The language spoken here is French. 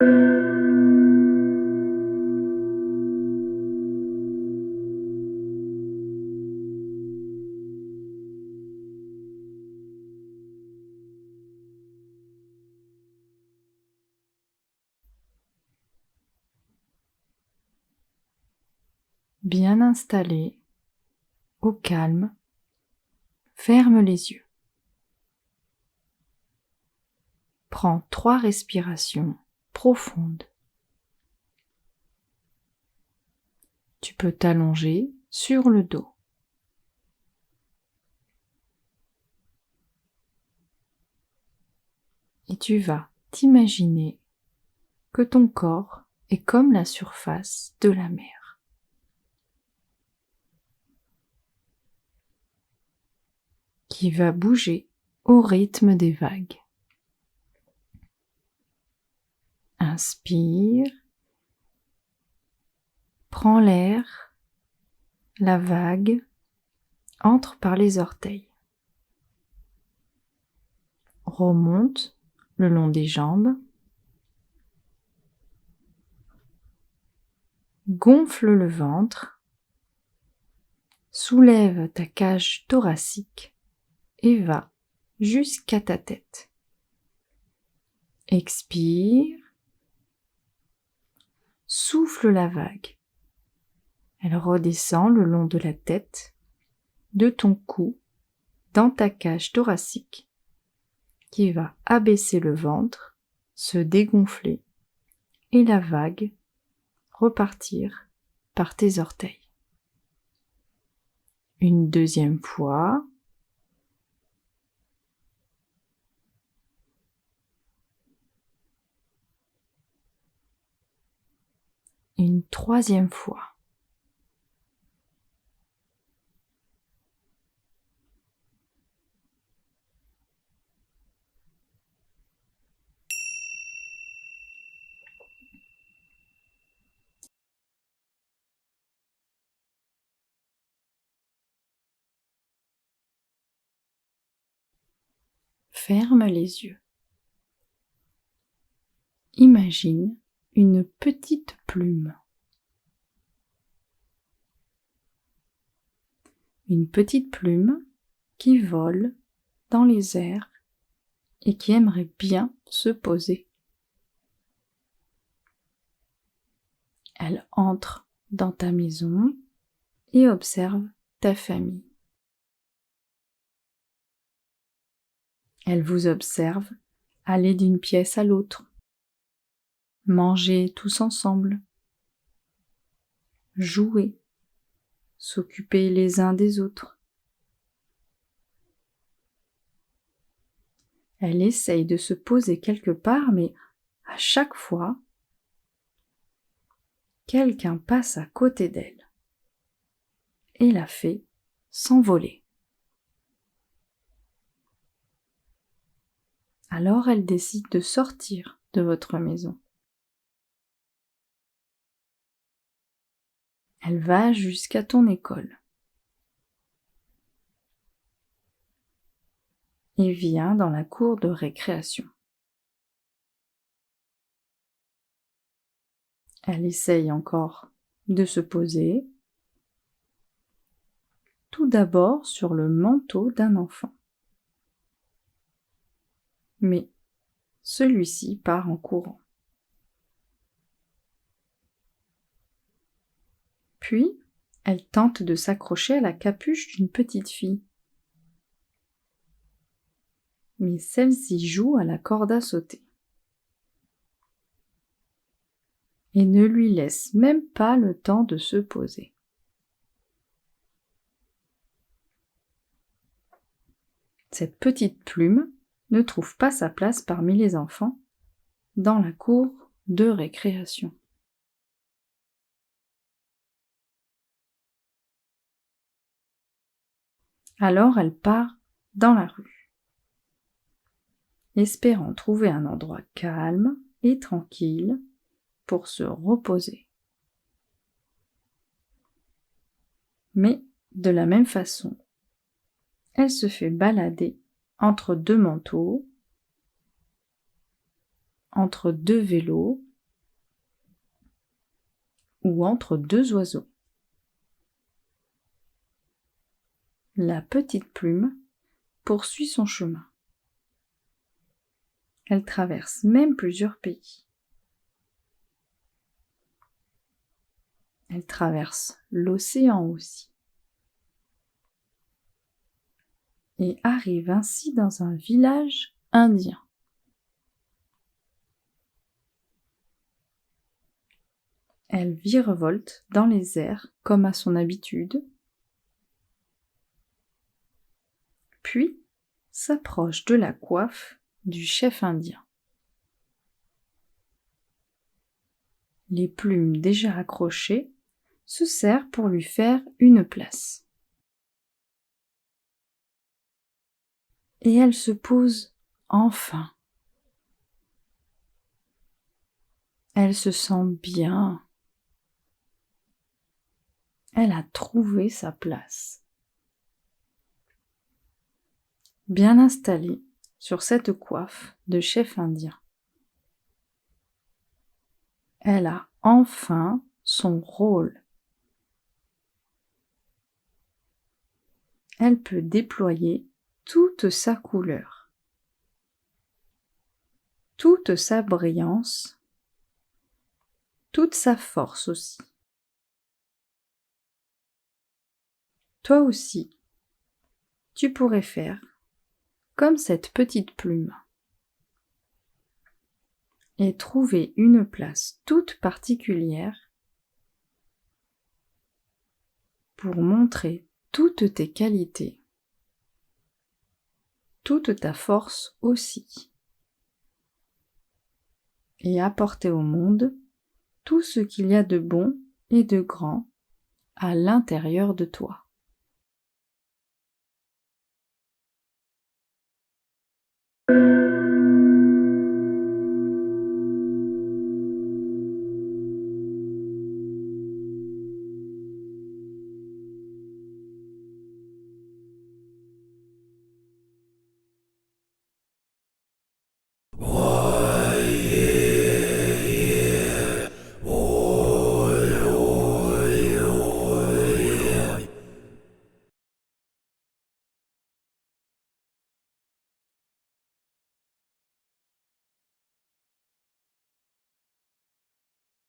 Bien installé, au calme, ferme les yeux. Prends 3 respirations profondes. Tu peux t'allonger sur le dos. Et tu vas t'imaginer que ton corps est comme la surface de la mer. Qui va bouger au rythme des vagues. Inspire, prends l'air, la vague entre par les orteils. Remonte le long des jambes. Gonfle le ventre. Soulève ta cage thoracique et va jusqu'à ta tête. Expire. Souffle la vague. Elle redescend le long de la tête, de ton cou, dans ta cage thoracique, qui va abaisser le ventre, se dégonfler, et la vague repartir par tes orteils. Une deuxième fois. Une troisième fois. Ferme les yeux. Imagine une petite plume. Une petite plume qui vole dans les airs et qui aimerait bien se poser. Elle entre dans ta maison et observe ta famille. Elle vous observe aller d'une pièce à l'autre, manger tous ensemble, jouer, s'occuper les uns des autres. Elle essaye de se poser quelque part, mais à chaque fois, quelqu'un passe à côté d'elle et la fait s'envoler. Alors elle décide de sortir de votre maison. Elle va jusqu'à ton école et vient dans la cour de récréation. Elle essaye encore de se poser, tout d'abord sur le manteau d'un enfant. Mais celui-ci part en courant. Puis, elle tente de s'accrocher à la capuche d'une petite fille. Mais celle-ci joue à la corde à sauter et ne lui laisse même pas le temps de se poser. Cette petite plume ne trouve pas sa place parmi les enfants dans la cour de récréation. Alors elle part dans la rue, espérant trouver un endroit calme et tranquille pour se reposer. Mais de la même façon, elle se fait balader entre 2 manteaux, entre 2 vélos ou entre deux oiseaux. La petite plume poursuit son chemin. Elle traverse même plusieurs pays. Elle traverse l'océan aussi. Et arrive ainsi dans un village indien. Elle virevolte dans les airs comme à son habitude, puis s'approche de la coiffe du chef indien. Les plumes déjà accrochées se serrent pour lui faire une place. Et elle se pose enfin. Elle se sent bien. Elle a trouvé sa place. Bien installée sur cette coiffe de chef indien. Elle a enfin son rôle. Elle peut déployer toute sa couleur, toute sa brillance, toute sa force aussi. Toi aussi, tu pourrais faire comme cette petite plume et trouver une place toute particulière pour montrer toutes tes qualités, toute ta force aussi, et apporter au monde tout ce qu'il y a de bon et de grand à l'intérieur de toi.